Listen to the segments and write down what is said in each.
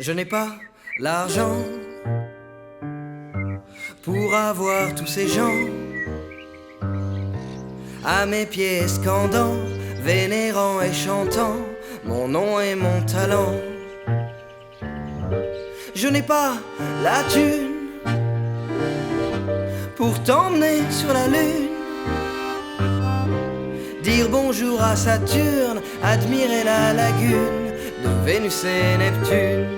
Je n'ai pas l'argent pour avoir tous ces gens à mes pieds scandant, vénérant et chantant mon nom et mon talent. Je n'ai pas la thune pour t'emmener sur la lune, dire bonjour à Saturne, admirer la lagune de Vénus et Neptune.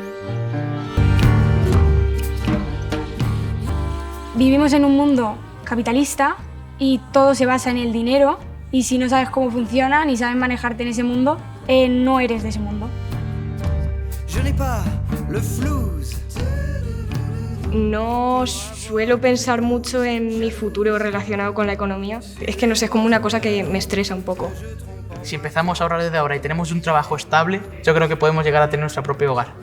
Vivimos en un mundo capitalista y todo se basa en el dinero, y si no sabes cómo funciona ni sabes manejarte en ese mundo, no eres de ese mundo. Je n'ai pas le flouze. No suelo pensar mucho en mi futuro relacionado con la economía. Es que no sé, es como una cosa que me estresa un poco. Si empezamos a ahorrar desde ahora y tenemos un trabajo estable, yo creo que podemos llegar a tener nuestro propio hogar.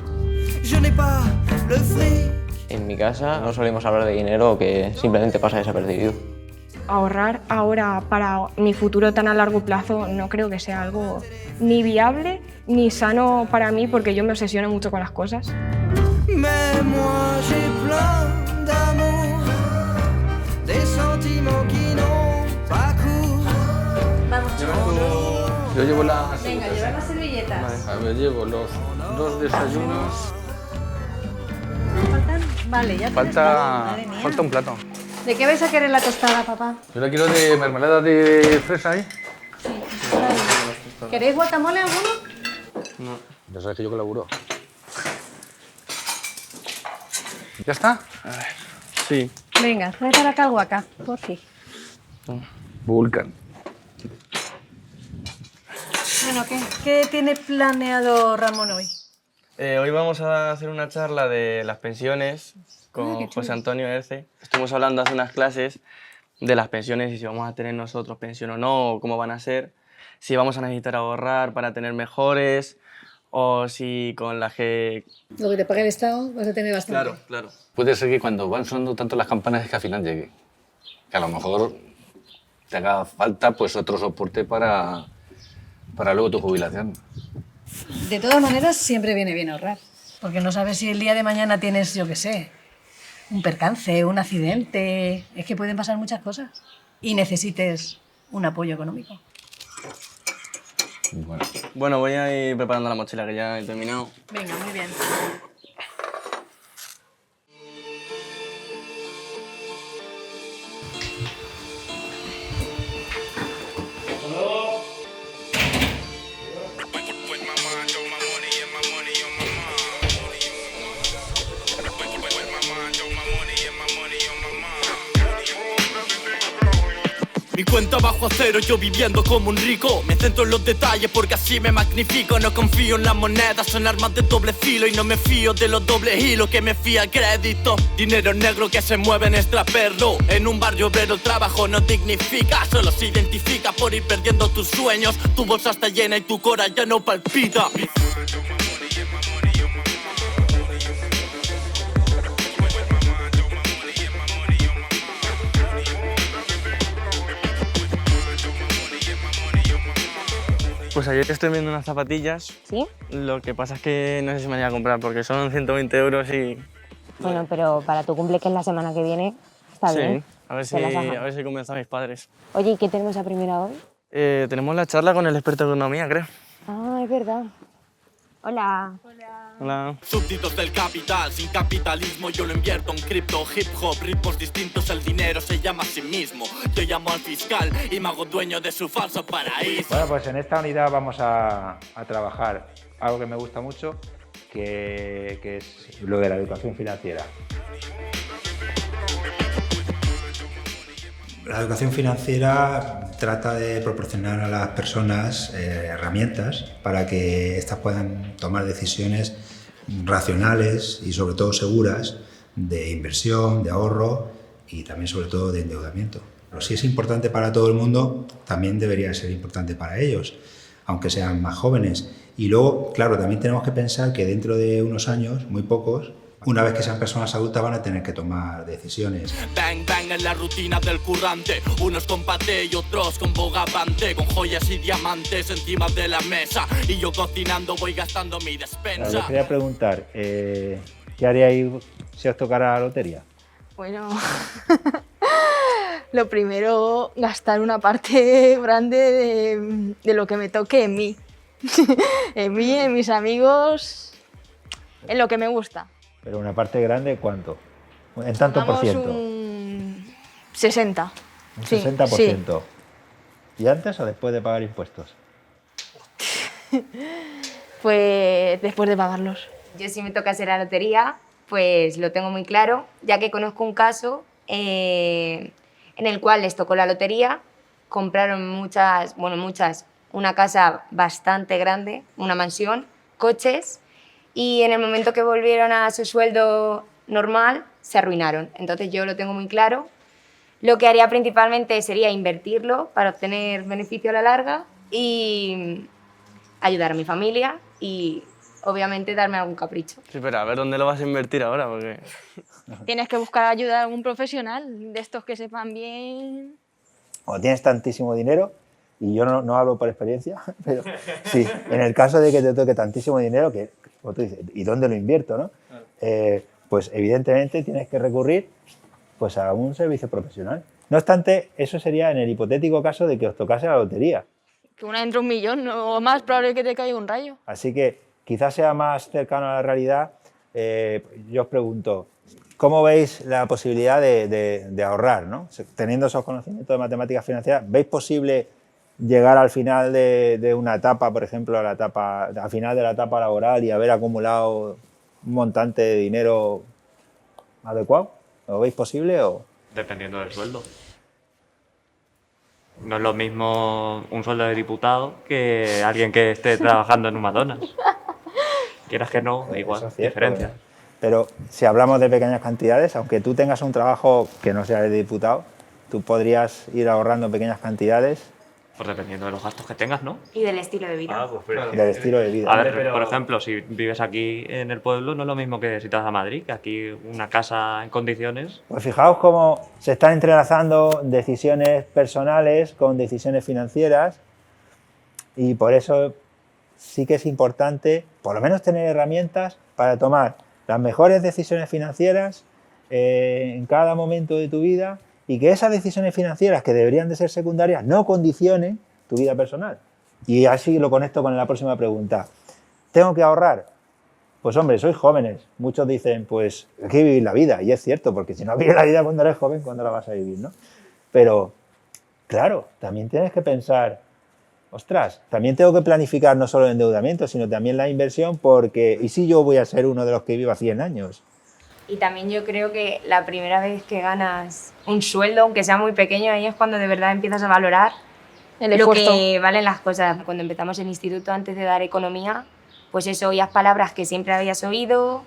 Je n'ai pas le fric. En mi casa no solemos hablar de dinero, que simplemente pasa desapercibido. Ahorrar ahora para mi futuro tan a largo plazo no creo que sea algo ni viable ni sano para mí, porque yo me obsesiono mucho con las cosas. Mais moi j'ai plein d'amour, des sentiments qui n'ont pas cours. Vamos, Yo llevo las... venga, llevar las servilletas. A ver, llevo los 2 desayunos. ¿Faltan? Vale, ya tienes todo. Madre mía. Falta un plato. ¿De qué vais a querer la tostada, papá? Yo la quiero de mermelada de fresa ahí. ¿Queréis guacamole alguno? No. Ya sabes que yo colaboro. ¿Ya está? A ver. Sí. Venga, trae para acá el guaca, por fin. Vulcan. Bueno, ¿qué tiene planeado Ramón hoy? Hoy vamos a hacer una charla de las pensiones con José Antonio Erce. Estuvimos hablando hace unas clases de las pensiones y si vamos a tener nosotros pensión o no, o cómo van a ser, si vamos a necesitar ahorrar para tener mejores o si con las que... Lo que te pague el Estado vas a tener bastante. Claro, claro. Puede ser que cuando van sonando tanto las campanas es que al final llegue. Que a lo mejor te haga falta pues otro soporte para luego tu jubilación. De todas maneras, siempre viene bien ahorrar. Porque no sabes si el día de mañana tienes, yo qué sé, un percance, un accidente. Es que pueden pasar muchas cosas. Y necesites un apoyo económico. Bueno, voy a ir preparando la mochila que ya he terminado. Venga, muy bien. Mi cuenta bajo a cero, yo viviendo como un rico. Me centro en los detalles porque así me magnifico. No confío en las monedas, son armas de doble filo. Y no me fío de los dobles hilos que me fía crédito. Dinero negro que se mueve en extraperlo. En un barrio obrero el trabajo no dignifica. Solo se identifica por ir perdiendo tus sueños. Tu bolsa está llena y tu cora ya no palpita. Pues ayer estoy viendo unas zapatillas. ¿Sí? Lo que pasa es que no sé si me voy a comprar porque son 120 euros y... Bueno, pero para tu cumple, que es la semana que viene, está bien. Sí, a ver si convenzo a mis padres. Oye, ¿y qué tenemos a primera hora? Tenemos la charla con el experto de economía, creo. Ah, es verdad. Hola. Hola. Súbditos del capital, sin capitalismo yo lo invierto en cripto, hip hop, ritmos distintos, el dinero se llama a sí mismo. Yo llamo al fiscal y me hago dueño de su falso paraíso. Bueno, pues en esta unidad vamos a trabajar algo que me gusta mucho, que es lo de la educación financiera. La educación financiera trata de proporcionar a las personas herramientas para que éstas puedan tomar decisiones racionales y sobre todo seguras de inversión, de ahorro y también sobre todo de endeudamiento. Pero si es importante para todo el mundo, también debería ser importante para ellos, aunque sean más jóvenes. Y luego, claro, también tenemos que pensar que dentro de unos años, muy pocos, Una vez que sean personas adultas van a tener que tomar decisiones. Bang, bang en la rutina del currante. Unos con paté y otros con bogavante, con joyas y diamantes encima de la mesa. Y yo cocinando voy gastando mi despensa. Les quería preguntar, ¿qué haríais si os tocara la lotería? Bueno, lo primero, gastar una parte grande de lo que me toque en mí. En mí, en mis amigos, en lo que me gusta. Pero una parte grande, ¿cuánto? ¿En tanto por ciento? Un 60. Un Sí, 60%. sí. ¿Y antes o después de pagar impuestos? Pues después de pagarlos. Yo si me tocase la lotería, pues lo tengo muy claro, ya que conozco un caso en el cual les tocó la lotería, compraron una casa bastante grande, una mansión, coches, y en el momento que volvieron a su sueldo normal, se arruinaron. Entonces yo lo tengo muy claro. Lo que haría principalmente sería invertirlo para obtener beneficio a la larga y ayudar a mi familia y obviamente darme algún capricho. Sí, pero a ver dónde lo vas a invertir ahora, porque... Tienes que buscar ayuda de algún profesional, de estos que sepan bien. Cuando tienes tantísimo dinero, y yo no hablo por experiencia, pero sí, en el caso de que te toque tantísimo dinero, que como tú dices, ¿y dónde lo invierto, no? Pues evidentemente tienes que recurrir pues, a un servicio profesional. No obstante, eso sería en el hipotético caso de que os tocase la lotería. Que una entre 1 millón o más probable que te caiga un rayo. Así que quizás sea más cercano a la realidad. Yo os pregunto, ¿cómo veis la posibilidad de ahorrar, ¿no? Teniendo esos conocimientos de matemáticas financieras, ¿veis posible llegar al final de una etapa, por ejemplo, al final de la etapa laboral y haber acumulado un montante de dinero adecuado? ¿Lo veis posible o...? Dependiendo del sueldo. No es lo mismo un sueldo de diputado que alguien que esté trabajando en un McDonald's. Quieras que no, igual, diferencia. Pero si hablamos de pequeñas cantidades, aunque tú tengas un trabajo que no sea de diputado, tú podrías ir ahorrando pequeñas cantidades. Pues dependiendo de los gastos que tengas, ¿no? Y del estilo de vida. Del estilo de vida. A ver, por ejemplo, si vives aquí en el pueblo, no es lo mismo que si te vas a Madrid, que aquí una casa en condiciones... Pues fijaos cómo se están entrelazando decisiones personales con decisiones financieras y por eso sí que es importante, por lo menos, tener herramientas para tomar las mejores decisiones financieras en cada momento de tu vida y que esas decisiones financieras que deberían de ser secundarias no condicionen tu vida personal. Y así lo conecto con la próxima pregunta. ¿Tengo que ahorrar? Pues hombre, sois jóvenes. Muchos dicen, pues hay que vivir la vida. Y es cierto, porque si no vives la vida cuando eres joven, ¿cuándo la vas a vivir, no? Pero, claro, también tienes que pensar, ostras, también tengo que planificar no solo el endeudamiento, sino también la inversión, porque ¿y si yo voy a ser uno de los que viva 100 años? Y también yo creo que la primera vez que ganas un sueldo, aunque sea muy pequeño, ahí es cuando de verdad empiezas a valorar el lo esfuerzo. que valen las cosas. Cuando empezamos el instituto, antes de dar economía, pues eso, oías palabras que siempre habías oído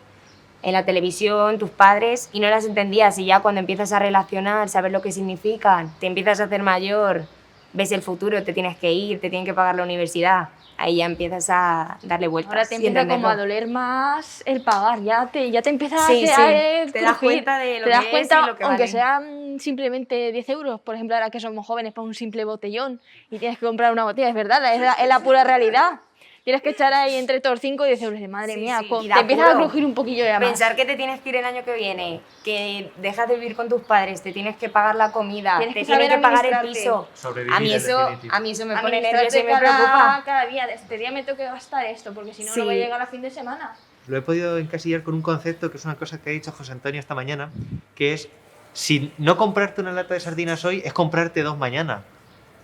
en la televisión, tus padres, y no las entendías. Y ya cuando empiezas a relacionar, saber lo que significan, te empiezas a hacer mayor, ves el futuro, te tienes que ir, te tienen que pagar la universidad. Ahí ya empiezas a darle vueltas. Ahora te empieza como a doler más el pagar, ya te empieza a Sí, hacer te das crujir. cuenta de lo Te das que cuenta, es y lo que aunque valen. sean simplemente 10 euros, por ejemplo, ahora que somos jóvenes, para un simple botellón y tienes que comprar una botella, es verdad, es la pura realidad. Tienes que echar ahí entre todos 5 y 10 euros de madre mía, y te da empiezas a apuro. crujir un poquillo ya más. Pensar que te tienes que ir el año que viene, que dejas de vivir con tus padres, te tienes que pagar la comida, Tienes te que tienen saber que pagar el administrarte. piso. Sobrevivir A mí es eso definitivo. me pone Administrarte nerviosa y me cada- preocupa. Cada día, este día me tengo que gastar esto, porque si no, Sí. no voy a llegar a fin de semana. Lo he podido encasillar con un concepto que es una cosa que ha dicho José Antonio esta mañana, que es, si no comprarte una lata de sardinas hoy, es comprarte 2 mañana.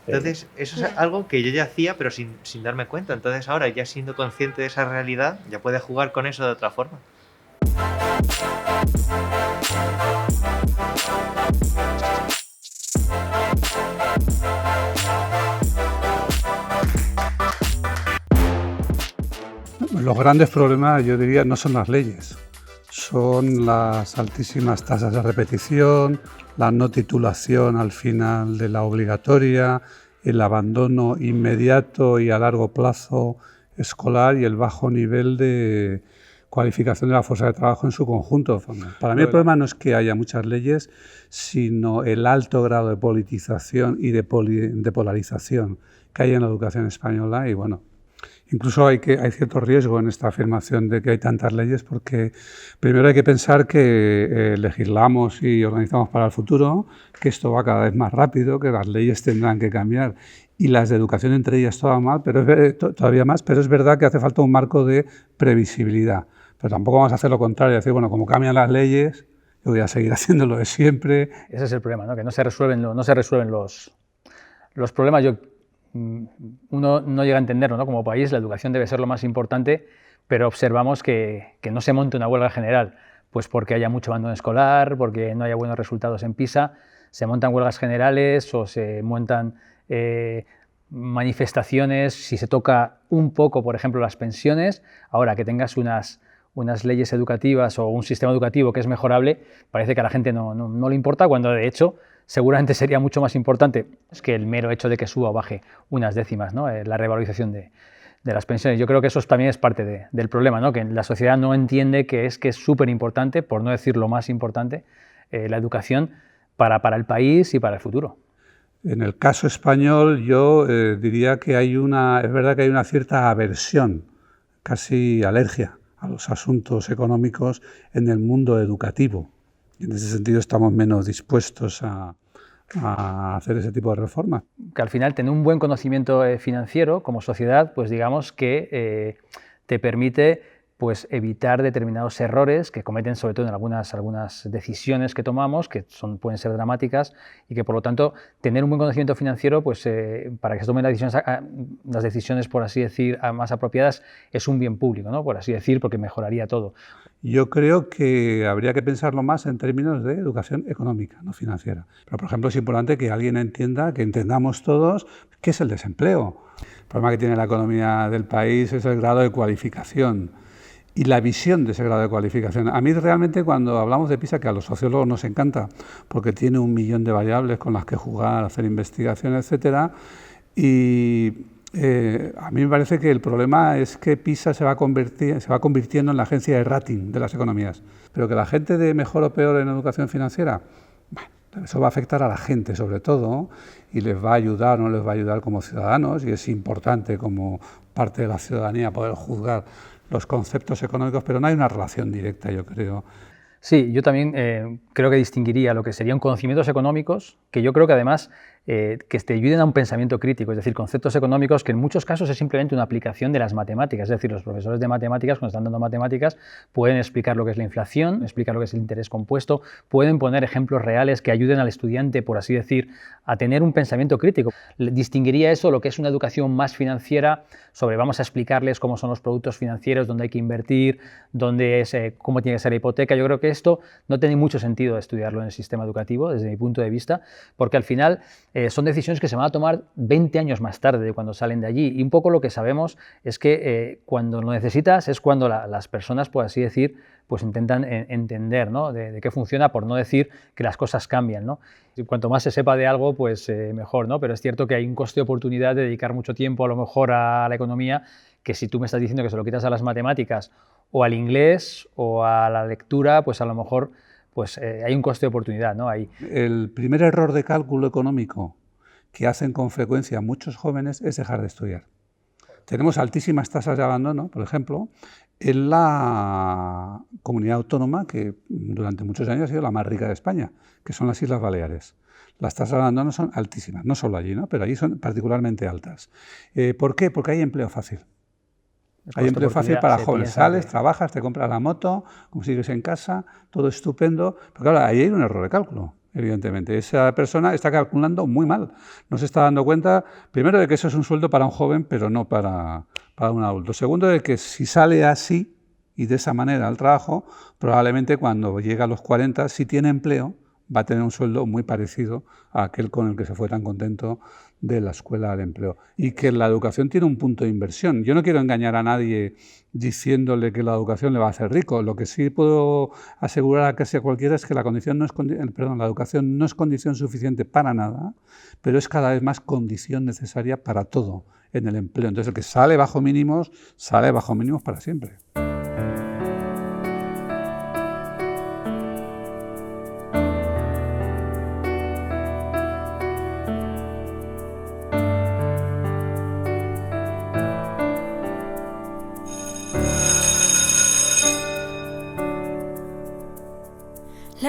Entonces, eso es algo que yo ya hacía, pero sin darme cuenta. Entonces, ahora, ya siendo consciente de esa realidad, ya puedes jugar con eso de otra forma. Los grandes problemas, yo diría, no son las leyes, son las altísimas tasas de repetición, la no titulación al final de la obligatoria, el abandono inmediato y a largo plazo escolar y el bajo nivel de cualificación de la fuerza de trabajo en su conjunto. Para mí el problema no es que haya muchas leyes, sino el alto grado de politización y de polarización que hay en la educación española. Y bueno, incluso hay cierto riesgo en esta afirmación de que hay tantas leyes, porque primero hay que pensar que legislamos y organizamos para el futuro, que esto va cada vez más rápido, que las leyes tendrán que cambiar y las de educación entre ellas todavía más, pero es verdad que hace falta un marco de previsibilidad. Pero tampoco vamos a hacer lo contrario, decir, bueno, como cambian las leyes, yo voy a seguir haciendo lo de siempre. Ese es el problema, ¿no? Que no se resuelven los problemas. Uno no llega a entenderlo, ¿no? Como país la educación debe ser lo más importante, pero observamos que no se monte una huelga general, pues porque haya mucho abandono escolar, porque no haya buenos resultados en PISA, se montan huelgas generales o se montan manifestaciones, si se toca un poco, por ejemplo, las pensiones. Ahora que tengas unas leyes educativas o un sistema educativo que es mejorable, parece que a la gente no le importa, cuando de hecho seguramente sería mucho más importante que el mero hecho de que suba o baje unas décimas, ¿no? La revalorización de las pensiones. Yo creo que eso también es parte del problema, ¿no? Que la sociedad no entiende que es súper importante, por no decir lo más importante, la educación para el país y para el futuro. En el caso español yo diría que es verdad que hay una cierta aversión, casi alergia a los asuntos económicos en el mundo educativo. En ese sentido estamos menos dispuestos a hacer ese tipo de reformas. Que al final tener un buen conocimiento financiero como sociedad, pues digamos que te permite pues evitar determinados errores que cometen, sobre todo en algunas decisiones que tomamos, que pueden ser dramáticas, y que por lo tanto tener un buen conocimiento financiero, pues para que se tomen las decisiones, por así decir, más apropiadas, es un bien público, ¿no? Por así decir, porque mejoraría todo. Yo creo que habría que pensarlo más en términos de educación económica, no financiera. Pero, por ejemplo, es importante que alguien entienda, que entendamos todos, qué es el desempleo. El problema que tiene la economía del país es el grado de cualificación y la visión de ese grado de cualificación. A mí realmente cuando hablamos de PISA, que a los sociólogos nos encanta, porque tiene 1 millón de variables con las que jugar, hacer investigación, etcétera, y a mí me parece que el problema es que PISA se va convirtiendo en la agencia de rating de las economías, pero que la gente dé mejor o peor en educación financiera, bueno, eso va a afectar a la gente sobre todo, y les va a ayudar o no les va a ayudar como ciudadanos, y es importante como parte de la ciudadanía poder juzgar los conceptos económicos, pero no hay una relación directa, yo creo. Sí, yo también creo que distinguiría lo que serían conocimientos económicos, que yo creo que además que te ayuden a un pensamiento crítico, es decir, conceptos económicos que en muchos casos es simplemente una aplicación de las matemáticas, es decir, los profesores de matemáticas, cuando están dando matemáticas, pueden explicar lo que es la inflación, explicar lo que es el interés compuesto, pueden poner ejemplos reales que ayuden al estudiante, por así decir, a tener un pensamiento crítico. Distinguiría eso, lo que es una educación más financiera, sobre vamos a explicarles cómo son los productos financieros, dónde hay que invertir, cómo tiene que ser la hipoteca. Yo creo que esto no tiene mucho sentido estudiarlo en el sistema educativo, desde mi punto de vista, porque al final son decisiones que se van a tomar 20 años más tarde de cuando salen de allí, y un poco lo que sabemos es que cuando lo necesitas es cuando las personas, por así decir, pues intentan entender, ¿no? de qué funciona, por no decir que las cosas cambian, ¿no? Y cuanto más se sepa de algo, pues mejor, ¿no? Pero es cierto que hay un coste de oportunidad de dedicar mucho tiempo a lo mejor a la economía, que si tú me estás diciendo que se lo quitas a las matemáticas o al inglés o a la lectura, pues a lo mejor pues hay un coste de oportunidad, ¿no? El primer error de cálculo económico que hacen con frecuencia muchos jóvenes es dejar de estudiar. Tenemos altísimas tasas de abandono, por ejemplo, en la comunidad autónoma que durante muchos años ha sido la más rica de España, que son las Islas Baleares. Las tasas de abandono son altísimas, no solo allí, ¿no? Pero allí son particularmente altas. ¿Por qué? Porque hay empleo fácil. Hay empleo fácil para jóvenes. Sales, trabajas, te compras la moto, consigues en casa, todo estupendo. Pero claro, ahí hay un error de cálculo, evidentemente. Esa persona está calculando muy mal. No se está dando cuenta, primero, de que eso es un sueldo para un joven, pero no para un adulto. Segundo, de que si sale así y de esa manera al trabajo, probablemente cuando llega a los 40, si tiene empleo, va a tener un sueldo muy parecido a aquel con el que se fue tan contento de la escuela de empleo. Y que la educación tiene un punto de inversión. Yo no quiero engañar a nadie diciéndole que la educación le va a hacer rico. Lo que sí puedo asegurar a casi a cualquiera es que la educación no es condición suficiente para nada, pero es cada vez más condición necesaria para todo en el empleo. Entonces el que sale bajo mínimos para siempre.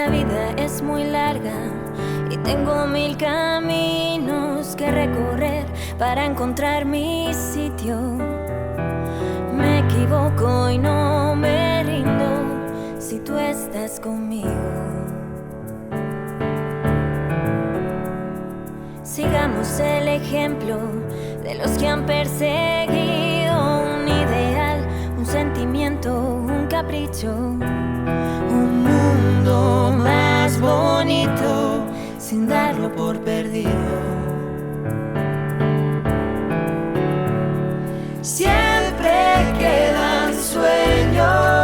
La vida es muy larga y tengo 1000 caminos que recorrer para encontrar mi sitio. Me equivoco y no me rindo si tú estás conmigo. Sigamos el ejemplo de los que han perseguido un ideal, un sentimiento, un capricho, un mundo más bonito sin darlo por perdido. Siempre quedan sueños.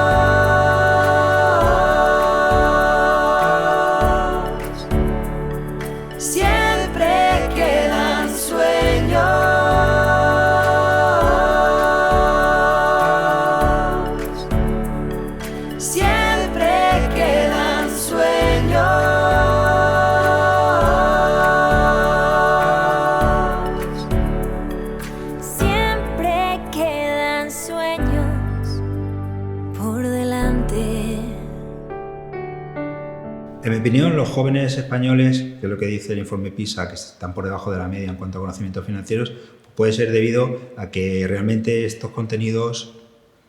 En mi opinión, los jóvenes españoles, que es lo que dice el informe PISA, que están por debajo de la media en cuanto a conocimientos financieros, puede ser debido a que realmente estos contenidos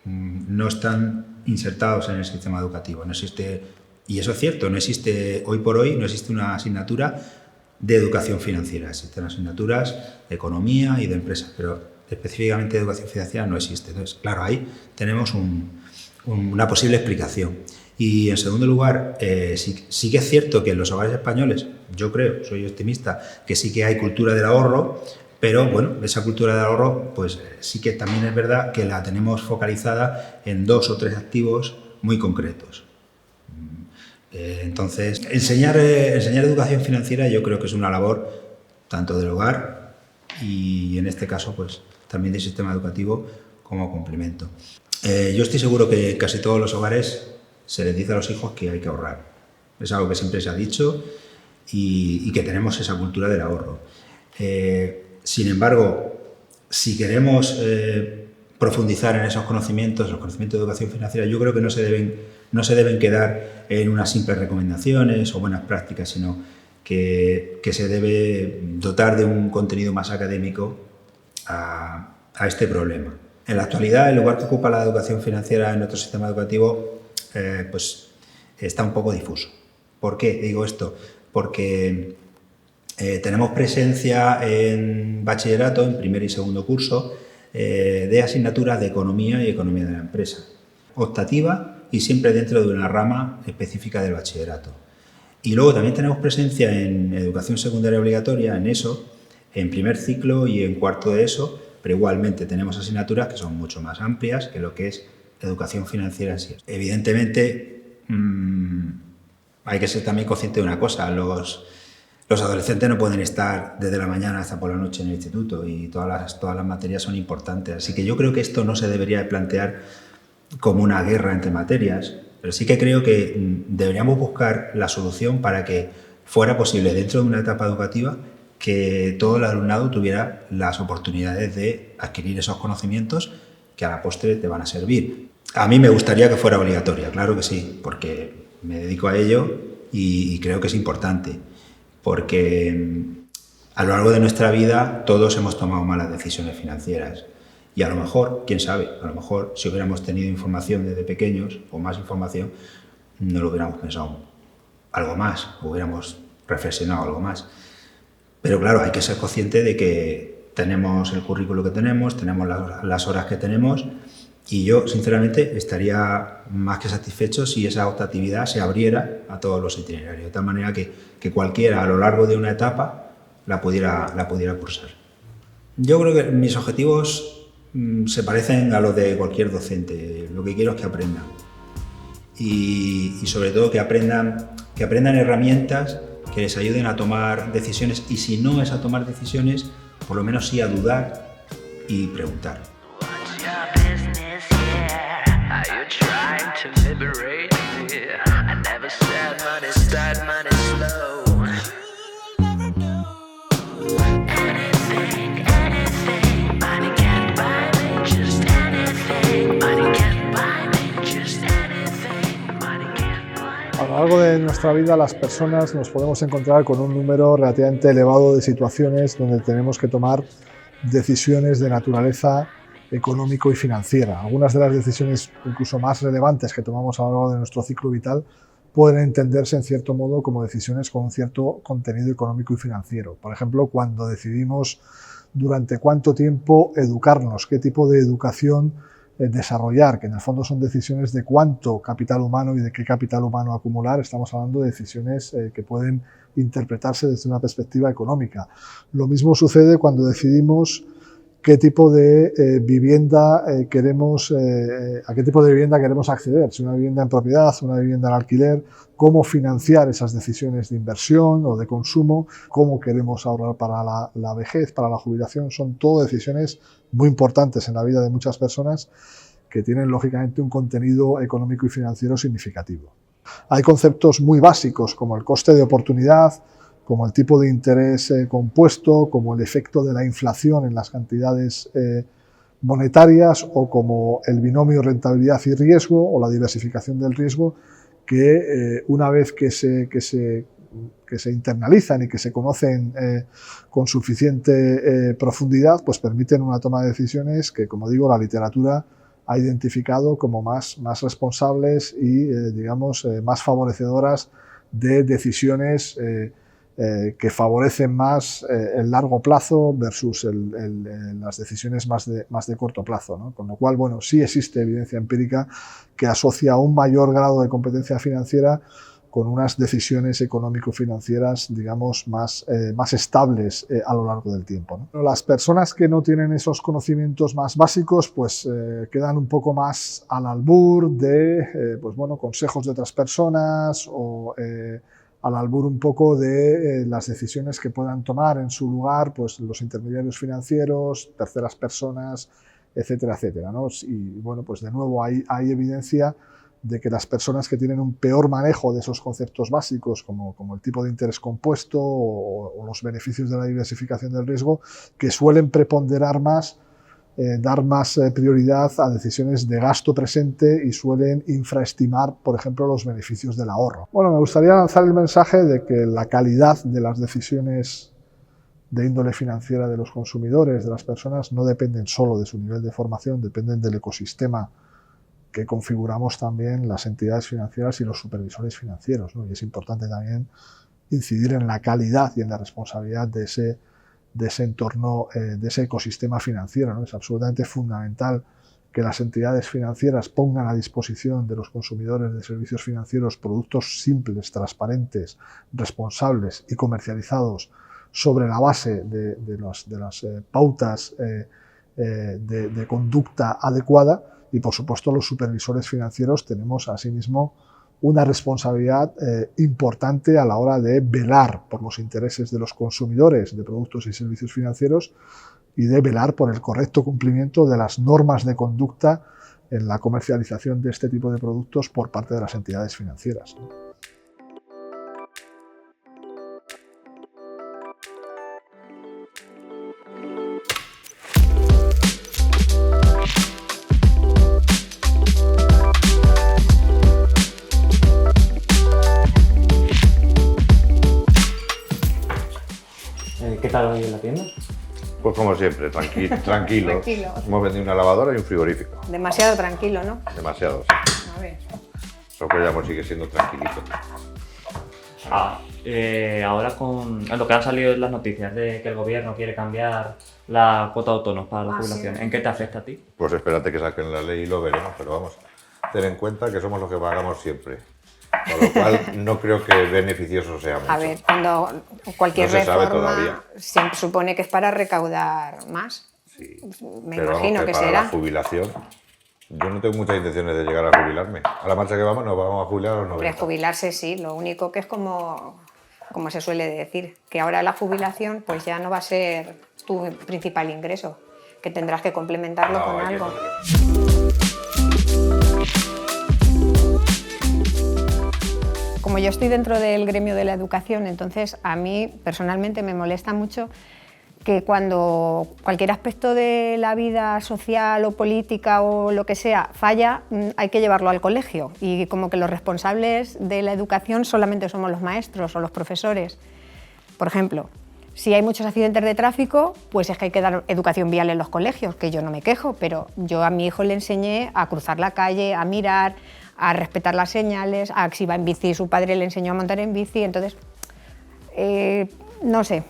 no están insertados en el sistema educativo. No existe, y eso es cierto, no existe, hoy por hoy no existe una asignatura de educación financiera. Existen asignaturas de economía y de empresas, pero específicamente de educación financiera no existe. Entonces, claro, ahí tenemos una posible explicación. Y en segundo lugar, sí que es cierto que en los hogares españoles, yo creo, soy optimista, que sí que hay cultura del ahorro, pero bueno, esa cultura del ahorro, pues sí que también es verdad que la tenemos focalizada en 2 o 3 activos muy concretos. Entonces, enseñar educación financiera yo creo que es una labor tanto del hogar y en este caso pues también del sistema educativo como complemento. Yo estoy seguro que casi todos los hogares se les dice a los hijos que hay que ahorrar. Es algo que siempre se ha dicho y que tenemos esa cultura del ahorro. Sin embargo, si queremos profundizar en esos conocimientos, los conocimientos de educación financiera, yo creo que no se deben quedar en unas simples recomendaciones o buenas prácticas, sino que se debe dotar de un contenido más académico a este problema. En la actualidad, el lugar que ocupa la educación financiera en nuestro sistema educativo pues está un poco difuso. ¿Por qué digo esto? Porque tenemos presencia en bachillerato, en primer y segundo curso, de asignaturas de economía y economía de la empresa, optativa y siempre dentro de una rama específica del bachillerato. Y luego también tenemos presencia en educación secundaria obligatoria, en ESO, en primer ciclo y en cuarto de ESO, pero igualmente tenemos asignaturas que son mucho más amplias que lo que es educación financiera en sí. Evidentemente, hay que ser también consciente de una cosa, los adolescentes no pueden estar desde la mañana hasta por la noche en el instituto y todas las materias son importantes, así que yo creo que esto no se debería plantear como una guerra entre materias, pero sí que creo que deberíamos buscar la solución para que fuera posible dentro de una etapa educativa que todo el alumnado tuviera las oportunidades de adquirir esos conocimientos que a la postre te van a servir. A mí me gustaría que fuera obligatoria, claro que sí, porque me dedico a ello y creo que es importante, porque a lo largo de nuestra vida todos hemos tomado malas decisiones financieras y a lo mejor, quién sabe, a lo mejor si hubiéramos tenido información desde pequeños o más información, no lo hubiéramos pensado algo más, hubiéramos reflexionado algo más. Pero claro, hay que ser consciente de que tenemos el currículo que tenemos las horas que tenemos y yo, sinceramente, estaría más que satisfecho si esa optatividad se abriera a todos los itinerarios, de tal manera que cualquiera a lo largo de una etapa la pudiera cursar. Yo creo que mis objetivos se parecen a los de cualquier docente. Lo que quiero es que aprendan y sobre todo que aprendan herramientas que les ayuden a tomar decisiones y si no es a tomar decisiones, por lo menos sí a dudar y preguntar. A lo largo de nuestra vida las personas nos podemos encontrar con un número relativamente elevado de situaciones donde tenemos que tomar decisiones de naturaleza económico y financiera. Algunas de las decisiones incluso más relevantes que tomamos a lo largo de nuestro ciclo vital pueden entenderse en cierto modo como decisiones con un cierto contenido económico y financiero. Por ejemplo, cuando decidimos durante cuánto tiempo educarnos, qué tipo de educación desarrollar, que en el fondo son decisiones de cuánto capital humano y de qué capital humano acumular. Estamos hablando de decisiones que pueden interpretarse desde una perspectiva económica. Lo mismo sucede cuando decidimos qué tipo de vivienda queremos, a qué tipo de vivienda queremos acceder, si una vivienda en propiedad, una vivienda en alquiler, cómo financiar esas decisiones de inversión o de consumo, cómo queremos ahorrar para la vejez, para la jubilación. Son todo decisiones muy importantes en la vida de muchas personas que tienen lógicamente un contenido económico y financiero significativo. Hay conceptos muy básicos como el coste de oportunidad, como el tipo de interés compuesto, como el efecto de la inflación en las cantidades monetarias o como el binomio rentabilidad y riesgo o la diversificación del riesgo, que una vez que se internalizan y que se conocen con suficiente profundidad, pues permiten una toma de decisiones que, como digo, la literatura ha identificado como más responsables y, digamos, más favorecedoras de decisiones que favorecen más el largo plazo versus las decisiones más de corto plazo, ¿no? Con lo cual, bueno, sí existe evidencia empírica que asocia un mayor grado de competencia financiera con unas decisiones económico-financieras, digamos, más estables a lo largo del tiempo, ¿no? Las personas que no tienen esos conocimientos más básicos, pues quedan un poco más al albur de, pues bueno, consejos de otras personas o al albur un poco de las decisiones que puedan tomar en su lugar, pues los intermediarios financieros, terceras personas, etcétera, etcétera, ¿no? Y bueno, pues de nuevo hay evidencia de que las personas que tienen un peor manejo de esos conceptos básicos, como el tipo de interés compuesto o los beneficios de la diversificación del riesgo, que suelen preponderar más, dar más prioridad a decisiones de gasto presente y suelen infraestimar, por ejemplo, los beneficios del ahorro. Bueno, me gustaría lanzar el mensaje de que la calidad de las decisiones de índole financiera de los consumidores, de las personas, no dependen solo de su nivel de formación, dependen del ecosistema que configuramos también las entidades financieras y los supervisores financieros, ¿no? Y es importante también incidir en la calidad y en la responsabilidad de ese entorno, de ese ecosistema financiero, ¿no? Es absolutamente fundamental que las entidades financieras pongan a disposición de los consumidores de servicios financieros productos simples, transparentes, responsables y comercializados sobre la base de las pautas de conducta adecuada. Y, por supuesto, los supervisores financieros tenemos asimismo una responsabilidad importante a la hora de velar por los intereses de los consumidores de productos y servicios financieros y de velar por el correcto cumplimiento de las normas de conducta en la comercialización de este tipo de productos por parte de las entidades financieras. ¿Qué tal hoy en la tienda? Pues como siempre, tranquilo. Tranquilo. Hemos vendido una lavadora y un frigorífico. Demasiado tranquilo, ¿no? Demasiado, sí. A ver. Socollamos sigue siendo tranquilito. Ahora con lo que han salido en las noticias de que el gobierno quiere cambiar la cuota de autónomos para la jubilación, sí. ¿En qué te afecta a ti? Pues espérate que saquen la ley y lo veremos, pero vamos, ten en cuenta que somos los que pagamos siempre. Con lo cual no creo que beneficioso sea mucho. A ver, cuando cualquier No se sabe reforma todavía. siempre supone que es para recaudar más. Sí. Me Pero vamos, imagino que para será. la jubilación, yo no tengo muchas intenciones de llegar a jubilarme. A la marcha que vamos, nos vamos a jubilar a los 90. Prejubilarse sí, lo único que es como se suele decir, que ahora la jubilación pues ya no va a ser tu principal ingreso, que tendrás que complementarlo con algo. Como yo estoy dentro del gremio de la educación, entonces a mí personalmente me molesta mucho que cuando cualquier aspecto de la vida social o política o lo que sea falla, hay que llevarlo al colegio, y como que los responsables de la educación solamente somos los maestros o los profesores. Por ejemplo, si hay muchos accidentes de tráfico, pues es que hay que dar educación vial en los colegios, que yo no me quejo, pero yo a mi hijo le enseñé a cruzar la calle, a mirar, a respetar las señales, a si va en bici su padre le enseñó a montar en bici, entonces, no sé,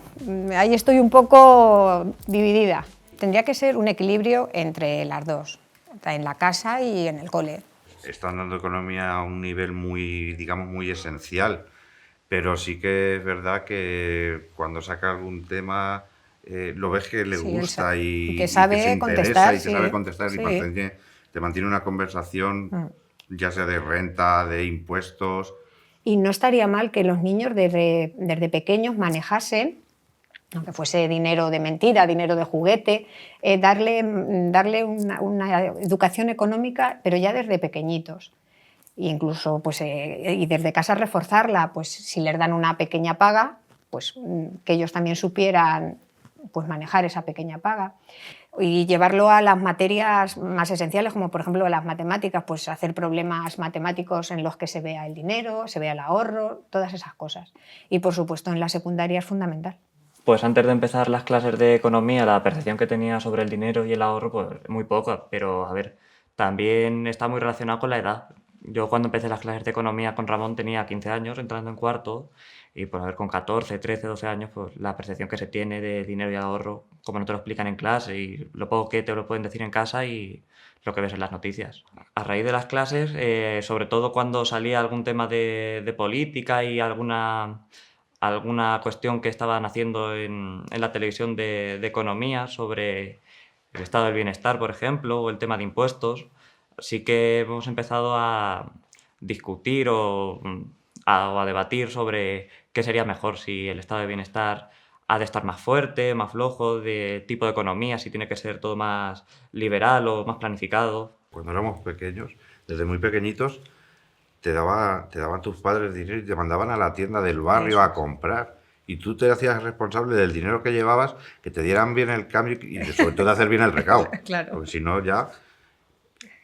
ahí estoy un poco dividida. Tendría que ser un equilibrio entre las dos, en la casa y en el cole. Están dando economía a un nivel muy, digamos, muy esencial, pero sí que es verdad que cuando saca algún tema lo ves que le gusta y que sabe y que se contestar, interesa y que sabe contestar sí. y te mantiene una conversación, ya sea de renta, de impuestos. Y no estaría mal que los niños desde pequeños manejasen, aunque fuese dinero de mentira, dinero de juguete, darle una educación económica, pero ya desde pequeñitos. E incluso pues, y desde casa reforzarla, pues si les dan una pequeña paga, pues que ellos también supieran pues, manejar esa pequeña paga. Y llevarlo a las materias más esenciales, como por ejemplo las matemáticas, pues hacer problemas matemáticos en los que se vea el dinero, se vea el ahorro, todas esas cosas. Y por supuesto en la secundaria es fundamental. Pues antes de empezar las clases de economía, la percepción que tenía sobre el dinero y el ahorro, pues muy poca, pero a ver, también está muy relacionado con la edad. Yo cuando empecé las clases de economía con Ramón tenía 15 años, entrando en cuarto, y pues a ver, con 14, 13, 12 años, pues la percepción que se tiene de dinero y ahorro, como no te lo explican en clase y lo poco que te lo pueden decir en casa y lo que ves en las noticias. A raíz de las clases, sobre todo cuando salía algún tema de política y alguna cuestión que estaban haciendo en la televisión de economía sobre el estado del bienestar, por ejemplo, o el tema de impuestos, sí que hemos empezado a discutir o a debatir sobre qué sería mejor, si el estado de bienestar ha de estar más fuerte, más flojo, de tipo de economía, si tiene que ser todo más liberal o más planificado. Cuando éramos pequeños, desde muy pequeñitos, te daban tus padres dinero y te mandaban a la tienda del barrio a comprar. Y tú te hacías responsable del dinero que llevabas, que te dieran bien el cambio y sobre todo de hacer bien el recaudo. Claro. Porque si no, ya...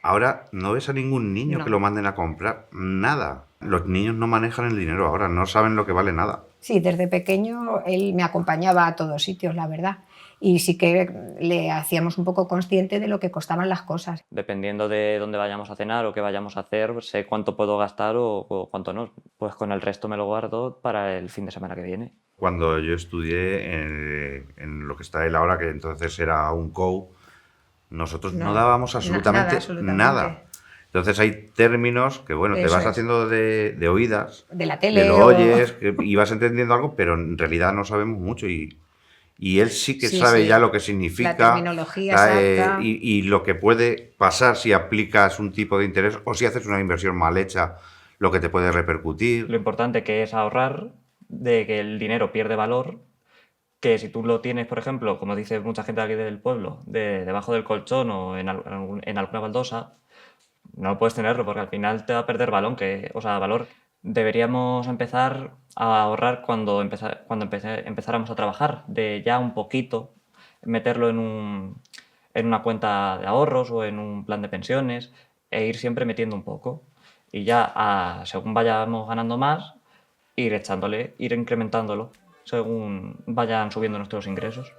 Ahora no ves a ningún niño que lo manden a comprar, nada. Los niños no manejan el dinero ahora, no saben lo que vale nada. Sí, desde pequeño él me acompañaba a todos sitios, la verdad. Y sí que le hacíamos un poco consciente de lo que costaban las cosas. Dependiendo de dónde vayamos a cenar o qué vayamos a hacer, sé cuánto puedo gastar o cuánto no. Pues con el resto me lo guardo para el fin de semana que viene. Cuando yo estudié en lo que está él ahora, que entonces era un COU, nosotros no dábamos absolutamente nada. Entonces hay términos que, bueno, te vas haciendo de oídas, de la tele, que lo oyes y vas entendiendo algo, pero en realidad no sabemos mucho y él sí que sabe ya lo que significa, la terminología exacta. Y lo que puede pasar si aplicas un tipo de interés o si haces una inversión mal hecha, lo que te puede repercutir. Lo importante que es ahorrar, de que el dinero pierde valor, que si tú lo tienes, por ejemplo, como dice mucha gente aquí del pueblo, debajo del colchón o en alguna baldosa, no puedes tenerlo porque al final te va a perder valor. Deberíamos empezar a ahorrar cuando empezáramos a trabajar, de ya un poquito, meterlo en una cuenta de ahorros o en un plan de pensiones e ir siempre metiendo un poco. Y ya, según vayamos ganando más, ir incrementándolo, según vayan subiendo nuestros ingresos.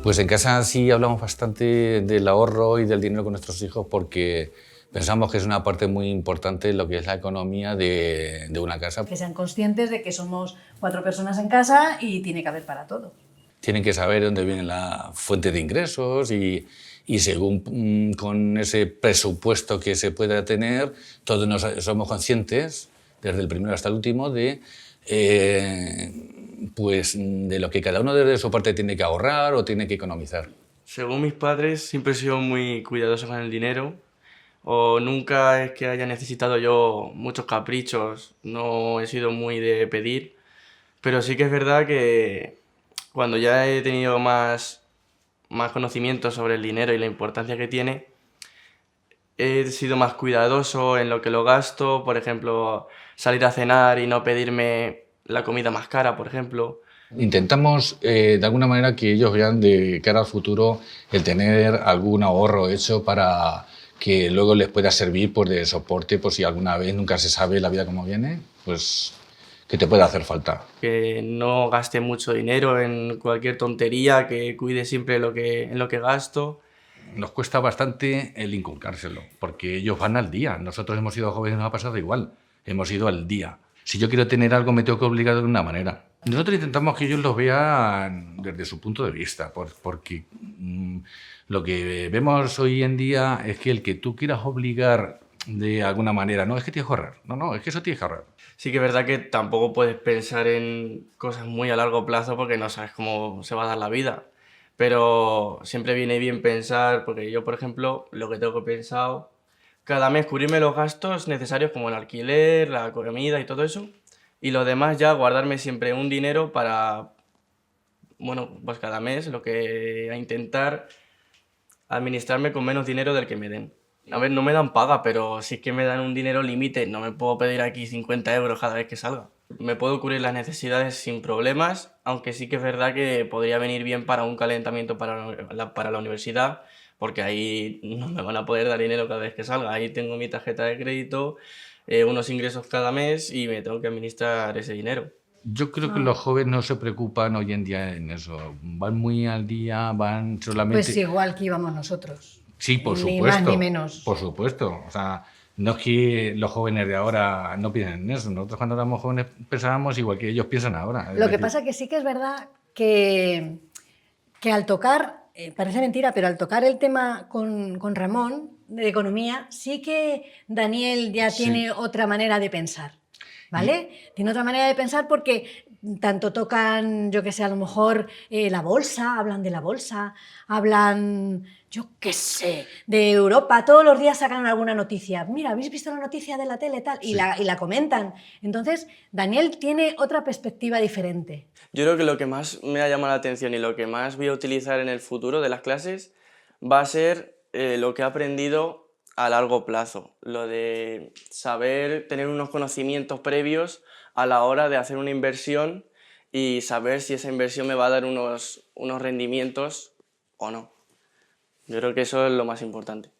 Pues en casa sí hablamos bastante del ahorro y del dinero con nuestros hijos porque pensamos que es una parte muy importante en lo que es la economía de una casa. Que sean conscientes de que somos 4 personas en casa y tiene que haber para todo. Tienen que saber dónde viene la fuente de ingresos y según con ese presupuesto que se pueda tener, todos somos conscientes, desde el primero hasta el último, de lo que cada uno desde su parte tiene que ahorrar o tiene que economizar. Según mis padres, siempre he sido muy cuidadoso con el dinero, o nunca es que haya necesitado yo muchos caprichos, no he sido muy de pedir, pero sí que es verdad que cuando ya he tenido más conocimiento sobre el dinero y la importancia que tiene, he sido más cuidadoso en lo que lo gasto, por ejemplo, salir a cenar y no pedirme la comida más cara, por ejemplo. Intentamos de alguna manera que ellos vean de cara al futuro el tener algún ahorro hecho para que luego les pueda servir pues, de soporte por si alguna vez, nunca se sabe la vida cómo viene, pues que te pueda hacer falta. Que no gaste mucho dinero en cualquier tontería, que cuide siempre en lo que gasto. Nos cuesta bastante el inculcárselo, porque ellos van al día. Nosotros hemos sido jóvenes, nos ha pasado igual. Hemos ido al día. Si yo quiero tener algo, me tengo que obligar de una manera. Nosotros intentamos que ellos lo vean desde su punto de vista, porque lo que vemos hoy en día es que el que tú quieras obligar de alguna manera, no, es que tienes que ahorrar. No, es que eso tienes que ahorrar. Sí que es verdad que tampoco puedes pensar en cosas muy a largo plazo porque no sabes cómo se va a dar la vida. Pero siempre viene bien pensar, porque yo, por ejemplo, lo que tengo pensado, cada mes cubrirme los gastos necesarios como el alquiler, la comida y todo eso, y lo demás ya guardarme siempre un dinero para, bueno, pues cada mes lo que a intentar administrarme con menos dinero del que me den. A ver, no me dan paga, pero sí que me dan un dinero límite, no me puedo pedir aquí 50 euros cada vez que salga. Me puedo cubrir las necesidades sin problemas, aunque sí que es verdad que podría venir bien para un calentamiento para la universidad, porque ahí no me van a poder dar dinero cada vez que salga. Ahí tengo mi tarjeta de crédito, unos ingresos cada mes y me tengo que administrar ese dinero. Yo creo que los jóvenes no se preocupan hoy en día en eso. Van muy al día, van solamente... Pues igual que íbamos nosotros. Sí, por supuesto. Ni más ni menos. Por supuesto. O sea, no es que los jóvenes de ahora no piensen en eso. Nosotros cuando éramos jóvenes pensábamos igual que ellos piensan ahora. Lo que pasa es que sí que es verdad que al tocar, parece mentira, pero al tocar el tema con Ramón de economía, sí que Daniel ya tiene otra manera de pensar, ¿vale? Tiene otra manera de pensar porque tanto tocan, yo que sé, a lo mejor la bolsa, hablan de la bolsa, hablan, yo qué sé, de Europa, todos los días sacan alguna noticia. Mira, ¿habéis visto la noticia de la tele tal? Y la comentan. Entonces, Daniel tiene otra perspectiva diferente. Yo creo que lo que más me ha llamado la atención y lo que más voy a utilizar en el futuro de las clases va a ser lo que he aprendido a largo plazo. Lo de saber tener unos conocimientos previos a la hora de hacer una inversión y saber si esa inversión me va a dar unos rendimientos o no. Yo creo que eso es lo más importante.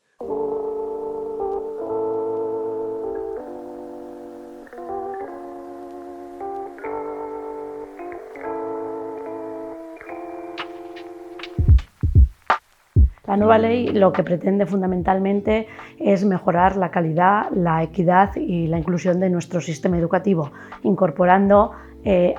La nueva ley lo que pretende fundamentalmente es mejorar la calidad, la equidad y la inclusión de nuestro sistema educativo, incorporando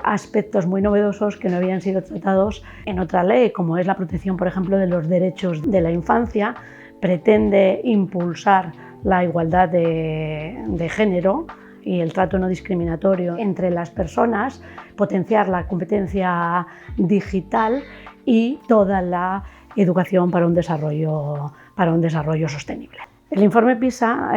aspectos muy novedosos que no habían sido tratados en otra ley, como es la protección, por ejemplo, de los derechos de la infancia. Pretende impulsar la igualdad de género y el trato no discriminatorio entre las personas, potenciar la competencia digital y toda la educación para un desarrollo sostenible. El informe PISA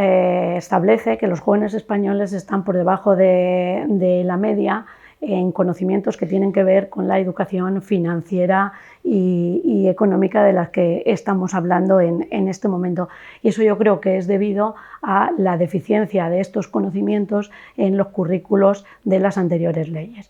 establece que los jóvenes españoles están por debajo de la media en conocimientos que tienen que ver con la educación financiera y económica de las que estamos hablando en este momento. Y eso yo creo que es debido a la deficiencia de estos conocimientos en los currículos de las anteriores leyes.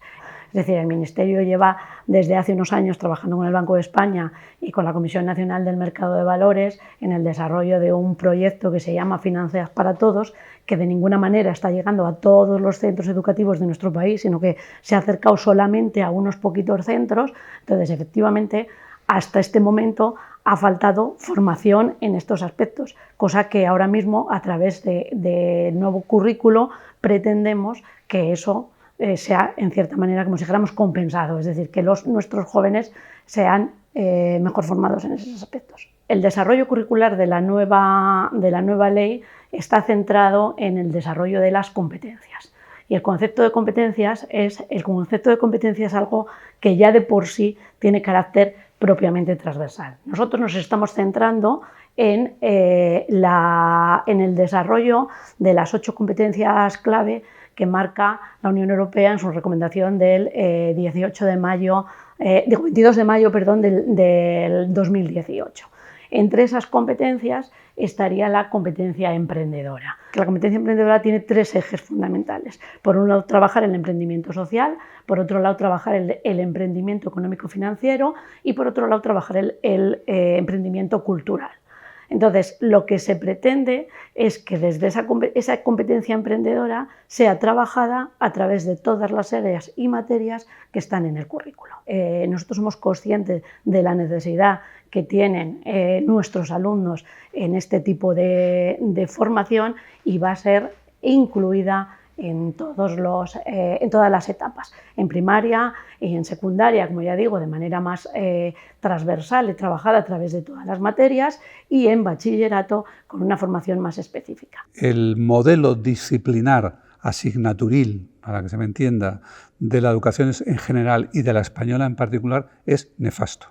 Es decir, el Ministerio lleva desde hace unos años trabajando con el Banco de España y con la Comisión Nacional del Mercado de Valores en el desarrollo de un proyecto que se llama Finanzas para Todos, que de ninguna manera está llegando a todos los centros educativos de nuestro país, sino que se ha acercado solamente a unos poquitos centros. Entonces, efectivamente, hasta este momento ha faltado formación en estos aspectos, cosa que ahora mismo, a través del nuevo currículo, pretendemos que eso sea, en cierta manera, como si dijéramos, compensado, es decir, que nuestros jóvenes sean mejor formados en esos aspectos. El desarrollo curricular de la nueva ley está centrado en el desarrollo de las competencias. Y el concepto de competencias es algo que ya de por sí tiene carácter propiamente transversal. Nosotros nos estamos centrando en el desarrollo de las 8 competencias clave que marca la Unión Europea en su recomendación del 22 de mayo del 2018. Entre esas competencias estaría la competencia emprendedora. La competencia emprendedora tiene 3 ejes fundamentales. Por un lado, trabajar el emprendimiento social, por otro lado, trabajar el emprendimiento económico-financiero y por otro lado, trabajar el emprendimiento cultural. Entonces, lo que se pretende es que desde esa competencia emprendedora sea trabajada a través de todas las áreas y materias que están en el currículo. Nosotros somos conscientes de la necesidad que tienen nuestros alumnos en este tipo de formación y va a ser incluida en todas las etapas, en primaria y en secundaria, como ya digo, de manera más transversal y trabajada a través de todas las materias, y en bachillerato con una formación más específica. El modelo disciplinar asignaturil, para que se me entienda, de la educación en general y de la española en particular es nefasto.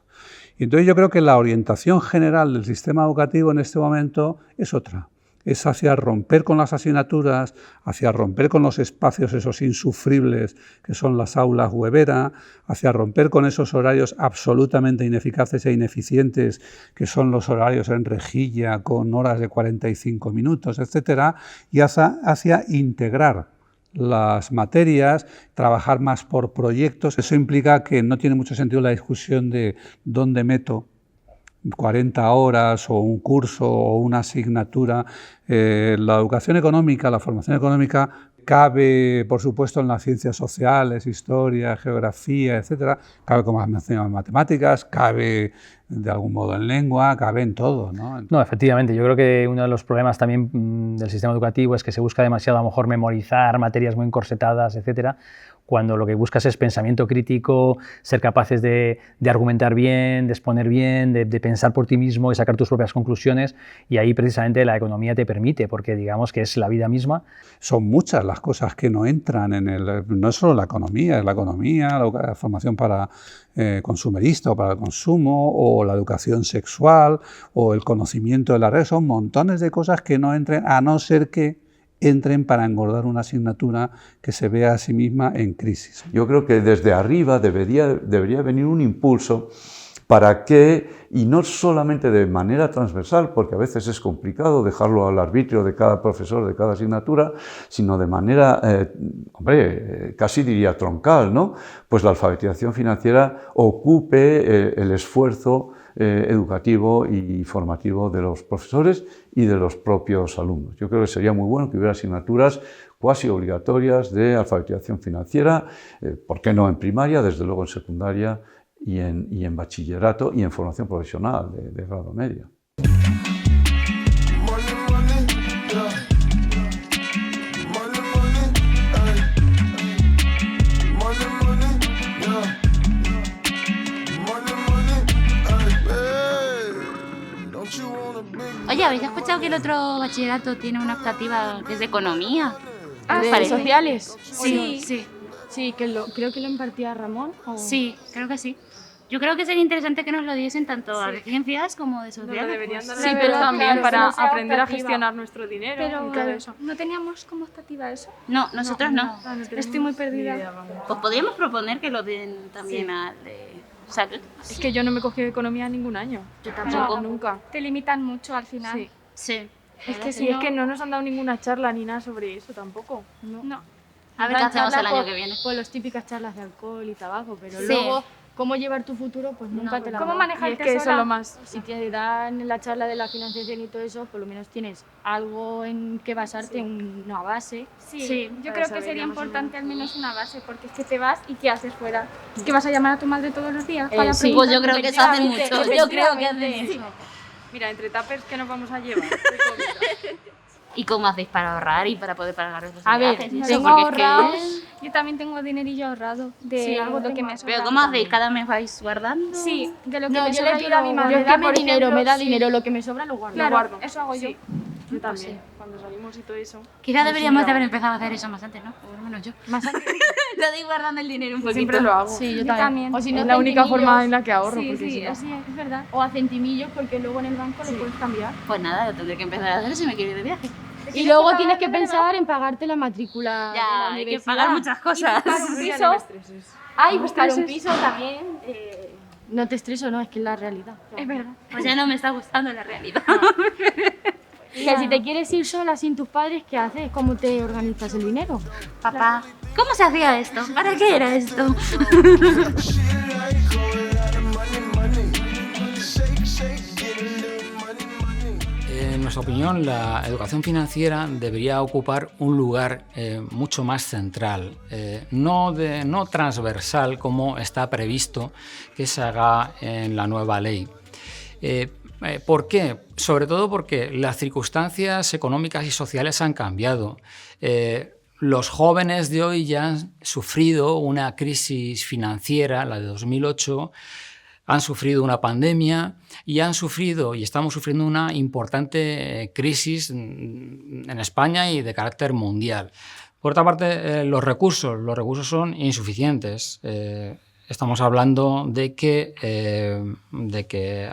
Y entonces yo creo que la orientación general del sistema educativo en este momento es otra. Es hacia romper con las asignaturas, hacia romper con los espacios esos insufribles que son las aulas huevera, hacia romper con esos horarios absolutamente ineficaces e ineficientes que son los horarios en rejilla con horas de 45 minutos, etcétera, y hacia integrar las materias, trabajar más por proyectos. Eso implica que no tiene mucho sentido la discusión de dónde meto 40 horas o un curso o una asignatura. La educación económica, la formación económica cabe, por supuesto, en las ciencias sociales, historia, geografía, etcétera. Cabe como matemáticas, cabe de algún modo en lengua, cabe en todo, ¿no? No, efectivamente. Yo creo que uno de los problemas también del sistema educativo es que se busca demasiado, a lo mejor, memorizar materias muy encorsetadas, etcétera, cuando lo que buscas es pensamiento crítico, ser capaces de argumentar bien, de exponer bien, de pensar por ti mismo y sacar tus propias conclusiones, y ahí precisamente la economía te permite, porque digamos que es la vida misma. Son muchas las cosas que no entran en no es solo la economía, la formación para consumerista o para el consumo, o la educación sexual, o el conocimiento de la red. Son montones de cosas que no entran, a no ser que entren para engordar una asignatura que se vea a sí misma en crisis. Yo creo que desde arriba debería venir un impulso para que, y no solamente de manera transversal, porque a veces es complicado dejarlo al arbitrio de cada profesor, de cada asignatura, sino de manera, casi diría troncal, ¿no? Pues la alfabetización financiera ocupe el esfuerzo educativo y formativo de los profesores y de los propios alumnos. Yo creo que sería muy bueno que hubiera asignaturas cuasi obligatorias de alfabetización financiera, ¿por qué no en primaria? Desde luego en secundaria y en bachillerato y en formación profesional de grado medio. Oye, ¿habéis escuchado que el otro bachillerato tiene una optativa que es de economía? ¿De sociales? Sí, sí. Sí, creo que lo impartía Ramón. Sí, creo que sí. Yo creo que sería interesante que nos lo diesen tanto de ciencias como de sociales. Sí, pero también para aprender a gestionar nuestro dinero Pero, y todo eso. ¿no teníamos como optativa eso? No, nosotros no. Estoy muy perdida. Pues podríamos proponer que lo den también al de salud. Es que yo no me cogí economía ningún año. Yo tampoco. Nunca. Te limitan mucho al final. Sí. Sí. Es que sí, es que no nos han dado ninguna charla ni nada sobre eso tampoco. No. A ver qué hacemos el año que viene. Pues las típicas charlas de alcohol y tabaco, pero Sí. luego cómo llevar tu futuro, pues nunca te la ¿Cómo dan. manejar Y el es que eso tesoro? es lo más. Si te dan la charla de la financiación y todo eso, por lo menos tienes algo en que basarte, una base. Sí, yo para creo que saber sería más o importante al menos una base, porque es que te vas y ¿qué haces fuera? ¿Es que vas a llamar a tu madre todos los días? Para Sí, preguntar? pues yo creo que eso hace Efectivamente, mucho. Yo creo que efectivamente. hacen eso. Mira, entre tuppers que nos vamos a llevar. ¿Y cómo hacéis para ahorrar y para poder pagar los A ver, viajes y eso? tengo Porque es ahorrado. que- Yo también tengo dinerillo ahorrado de Sí, algo de que me Pero ¿cómo hacéis? ¿Cada mes vais guardando? Sí, de lo que No, me yo sobra le pido a mi madre, Yo es que dame por dinero, ejemplo, me da sí. dinero, lo que me sobra lo guardo. Claro, Lo guardo. eso hago yo. Yo Pues también, sí. cuando salimos y todo eso. Quizás deberíamos de haber empezado a hacer eso más antes, ¿no? Por lo menos yo. Más antes. Lo de ir guardando el dinero un poquito. Siempre lo hago. Sí, Yo también. O si no, Es la única centimillos. forma en la que ahorro, Sí, porque sí, si no- así es verdad. O a centimillos, porque luego en el banco lo puedes cambiar. Pues nada, lo tendré que empezar a hacer si me quiero ir de viaje. Y luego tienes que pensar en pagarte la matrícula. Ya, de la hay que universidad. pagar muchas cosas. Y buscar un Sí, piso. Ay, No me buscar un estreses. piso también. No te estreso, no, es que es la realidad. Es verdad. Pues ya no me está gustando la realidad. Que si te quieres ir sola sin tus padres, ¿qué haces? ¿Cómo te organizas el dinero? Papá, ¿cómo se hacía esto? ¿Para qué era esto? En nuestra opinión, la educación financiera debería ocupar un lugar mucho más central, no transversal como está previsto que se haga en la nueva ley. ¿Por qué? Sobre todo porque las circunstancias económicas y sociales han cambiado. Los jóvenes de hoy ya han sufrido una crisis financiera, la de 2008, han sufrido una pandemia y estamos sufriendo una importante crisis en España y de carácter mundial. Por otra parte, los recursos son insuficientes. Estamos hablando de que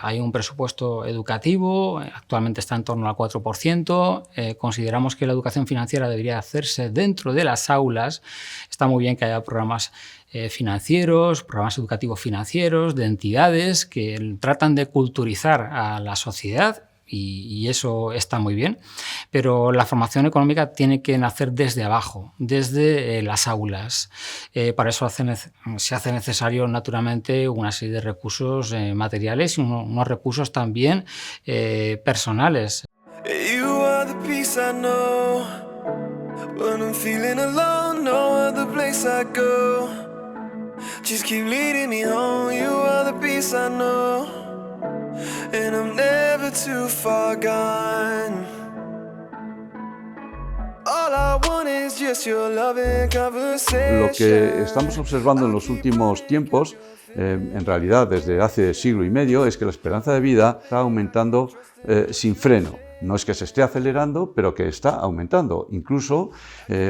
hay un presupuesto educativo, actualmente está en torno al 4%. Consideramos que la educación financiera debería hacerse dentro de las aulas. Está muy bien que haya programas financieros, programas educativos financieros, de entidades que tratan de culturizar a la sociedad. Y eso está muy bien, pero la formación económica tiene que nacer desde abajo, desde las aulas. Para eso se hace necesario, naturalmente, una serie de recursos materiales y unos recursos también personales. And I'm never too far gone. All I want is just your loving conversation. Lo que estamos observando en los últimos tiempos, en realidad desde hace siglo y medio, es que la esperanza de vida está aumentando sin freno. No es que se esté acelerando, pero que está aumentando. Incluso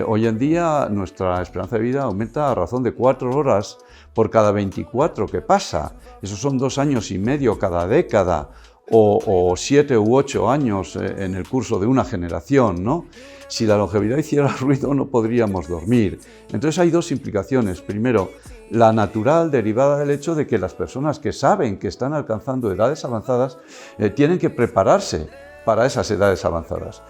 hoy en día nuestra esperanza de vida aumenta a razón de 4 horas por cada 24 que pasa. Esos son 2 años y medio cada década, o 7 u 8 años en el curso de una generación, ¿no? Si la longevidad hiciera ruido, no podríamos dormir. Entonces hay 2 implicaciones. Primero, la natural, derivada del hecho de que las personas que saben que están alcanzando edades avanzadas tienen que prepararse para esas edades avanzadas.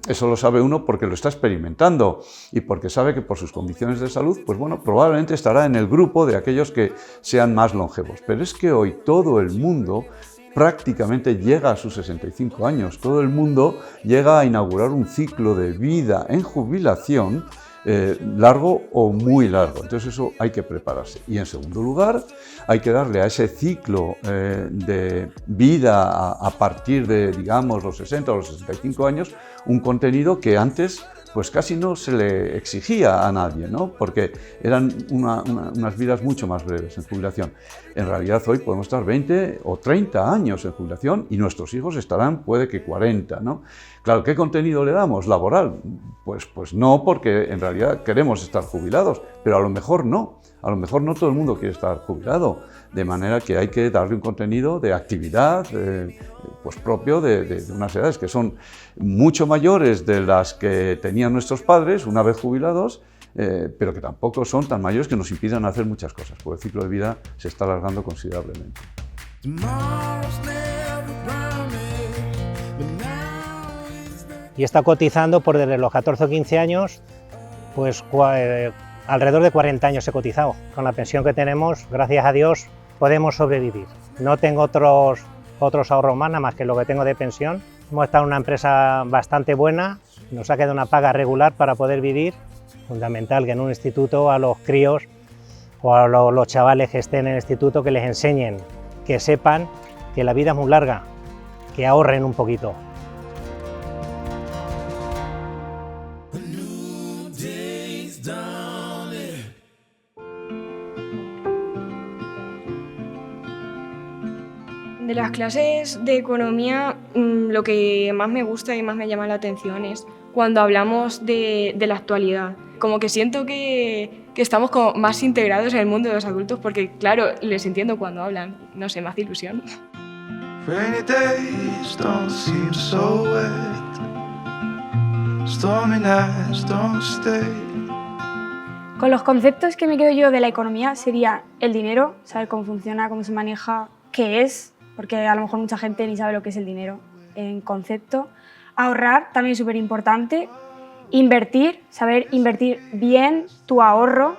Eso lo sabe uno porque lo está experimentando y porque sabe que por sus condiciones de salud, pues bueno, probablemente estará en el grupo de aquellos que sean más longevos. Pero es que hoy todo el mundo prácticamente llega a sus 65 años. Todo el mundo llega a inaugurar un ciclo de vida en jubilación largo o muy largo. Entonces eso hay que prepararse. Y en segundo lugar, hay que darle a ese ciclo de vida a partir de, digamos, los 60 o los 65 años, un contenido que antes pues casi no se le exigía a nadie, ¿no? Porque eran unas vidas mucho más breves en jubilación. En realidad hoy podemos estar 20 o 30 años en jubilación y nuestros hijos estarán, puede que 40, ¿no? Claro, ¿qué contenido le damos? ¿Laboral? Pues no, porque en realidad queremos estar jubilados, pero a lo mejor no. A lo mejor no todo el mundo quiere estar jubilado, de manera que hay que darle un contenido de actividad pues propio de unas edades que son mucho mayores de las que tenían nuestros padres una vez jubilados, pero que tampoco son tan mayores que nos impidan hacer muchas cosas, porque el ciclo de vida se está alargando considerablemente. Y está cotizando por desde los 14 o 15 años, pues alrededor de 40 años he cotizado. Con la pensión que tenemos, gracias a Dios, podemos sobrevivir. No tengo otros ahorros más, nada más que lo que tengo de pensión. Hemos estado en una empresa bastante buena, nos ha quedado una paga regular para poder vivir. Fundamental que en un instituto a los críos o a los chavales que estén en el instituto que les enseñen, que sepan que la vida es muy larga, que ahorren un poquito. De las clases de economía, lo que más me gusta y más me llama la atención es cuando hablamos de la actualidad. Como que siento que estamos como más integrados en el mundo de los adultos porque, claro, les entiendo cuando hablan. No sé, me hace ilusión. Rainy days don't seem so wet. Stormy nights don't stay. Con los conceptos que me quedo yo de la economía sería el dinero, saber cómo funciona, cómo se maneja, qué es, porque a lo mejor mucha gente ni sabe lo que es el dinero en concepto. Ahorrar, también súper importante. Invertir, saber invertir bien tu ahorro.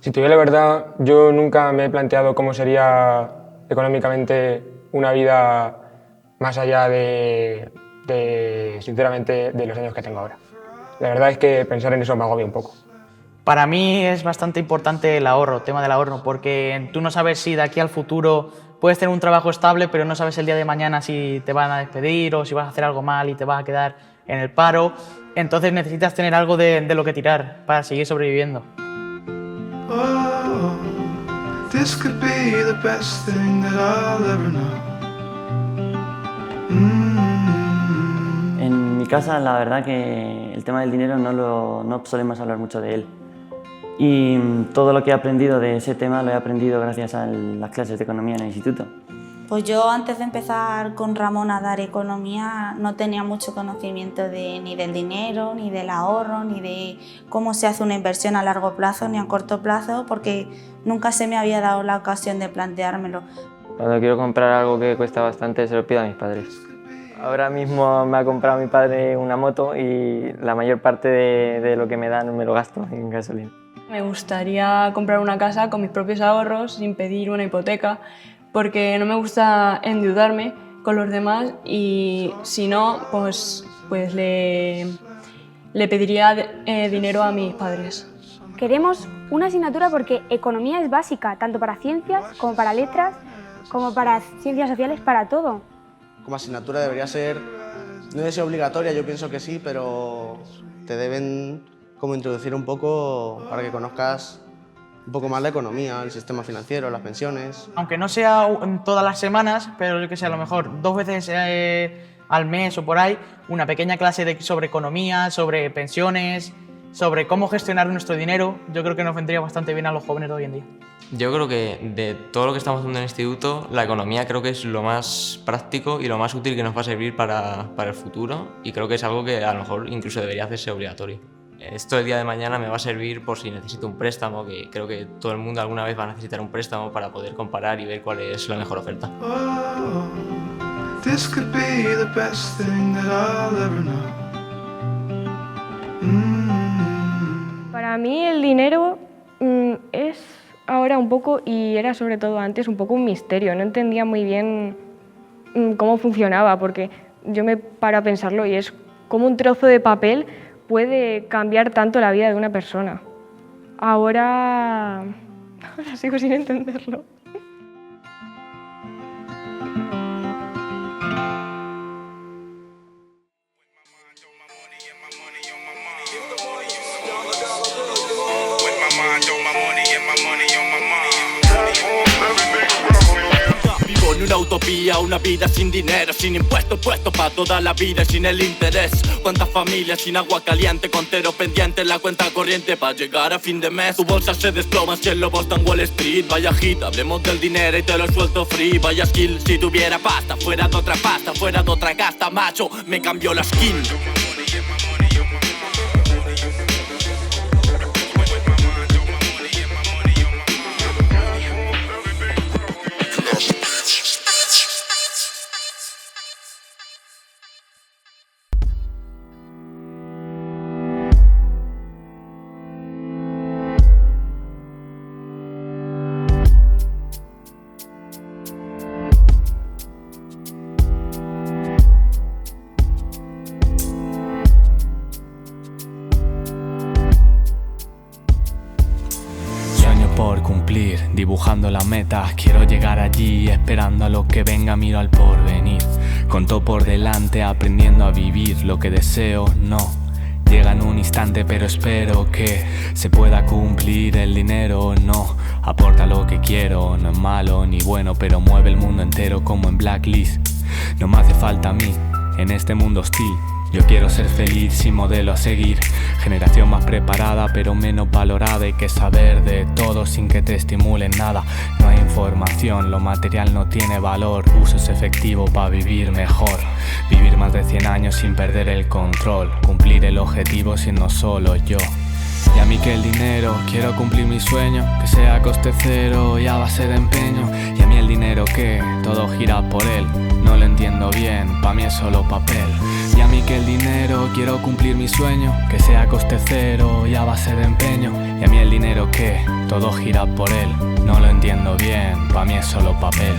Si te digo la verdad, yo nunca me he planteado cómo sería económicamente una vida más allá sinceramente, de los años que tengo ahora. La verdad es que pensar en eso me agobia un poco. Para mí es bastante importante el tema del ahorro, porque tú no sabes si de aquí al futuro puedes tener un trabajo estable, pero no sabes el día de mañana si te van a despedir o si vas a hacer algo mal y te vas a quedar en el paro. Entonces necesitas tener algo de lo que tirar para seguir sobreviviendo. Oh, this could be the best thing that I'll ever know. En mi casa, la verdad que el tema del dinero no solemos hablar mucho de él. Y todo lo que he aprendido de ese tema lo he aprendido gracias a las clases de economía en el instituto. Pues yo antes de empezar con Ramón a dar economía no tenía mucho conocimiento ni del dinero, ni del ahorro, ni de cómo se hace una inversión a largo plazo ni a corto plazo, porque nunca se me había dado la ocasión de planteármelo. Cuando quiero comprar algo que cuesta bastante se lo pido a mis padres. Ahora mismo me ha comprado mi padre una moto y la mayor parte de lo que me dan me lo gasto en gasolina. Me gustaría comprar una casa con mis propios ahorros sin pedir una hipoteca, porque no me gusta endeudarme con los demás y si no, pues le pediría dinero a mis padres. Queremos una asignatura porque economía es básica, tanto para ciencias como para letras, como para ciencias sociales, para todo. Como asignatura debería ser, no sé si obligatoria, yo pienso que sí, pero te deben como introducir un poco para que conozcas un poco más la economía, el sistema financiero, las pensiones. Aunque no sea todas las semanas, pero yo que sé, a lo mejor 2 veces al mes o por ahí, una pequeña clase sobre economía, sobre pensiones, sobre cómo gestionar nuestro dinero, yo creo que nos vendría bastante bien a los jóvenes de hoy en día. Yo creo que de todo lo que estamos haciendo en el instituto, la economía creo que es lo más práctico y lo más útil que nos va a servir para el futuro, y creo que es algo que a lo mejor incluso debería hacerse obligatorio. Esto el día de mañana me va a servir por si necesito un préstamo, que creo que todo el mundo alguna vez va a necesitar un préstamo para poder comparar y ver cuál es la mejor oferta. Oh, this could be the best thing that I'll ever know. Para mí el dinero es ahora un poco, y era sobre todo antes, un poco un misterio. No entendía muy bien cómo funcionaba, porque yo me paro a pensarlo y es como un trozo de papel puede cambiar tanto la vida de una persona. Ahora sigo sin entenderlo. En una utopía, una vida sin dinero, sin impuestos puestos para toda la vida y sin el interés. Cuántas familias sin agua caliente, contero pendiente en la cuenta corriente para llegar a fin de mes. Tu bolsa se desploma si el lobo está en Wall Street. Vaya hit, hablemos del dinero y te lo suelto free. Vaya skill, si tuviera pasta, fuera de otra pasta, fuera de otra casta, macho, me cambió la skin. Dibujando la meta, quiero llegar allí, esperando a lo que venga, miro al porvenir. Con todo por delante, aprendiendo a vivir lo que deseo, no llega en un instante, pero espero que se pueda cumplir. El dinero no aporta lo que quiero, no es malo ni bueno, pero mueve el mundo entero como en Blacklist. No me hace falta a mí en este mundo hostil. Yo quiero ser feliz sin modelo a seguir. Generación más preparada pero menos valorada. Hay que saber de todo sin que te estimulen nada. No hay información, lo material no tiene valor. Uso es efectivo para vivir mejor. Vivir más de 100 años sin perder el control. Cumplir el objetivo siendo solo yo. Y a mí que el dinero, quiero cumplir mi sueño, que sea a coste cero y a base de empeño. Y a mí el dinero que todo gira por él, no lo entiendo bien, pa' mí es solo papel. Y a mí que el dinero, quiero cumplir mi sueño, que sea a coste cero y a base de empeño. Y a mí el dinero que todo gira por él, no lo entiendo bien, pa' mí es solo papel.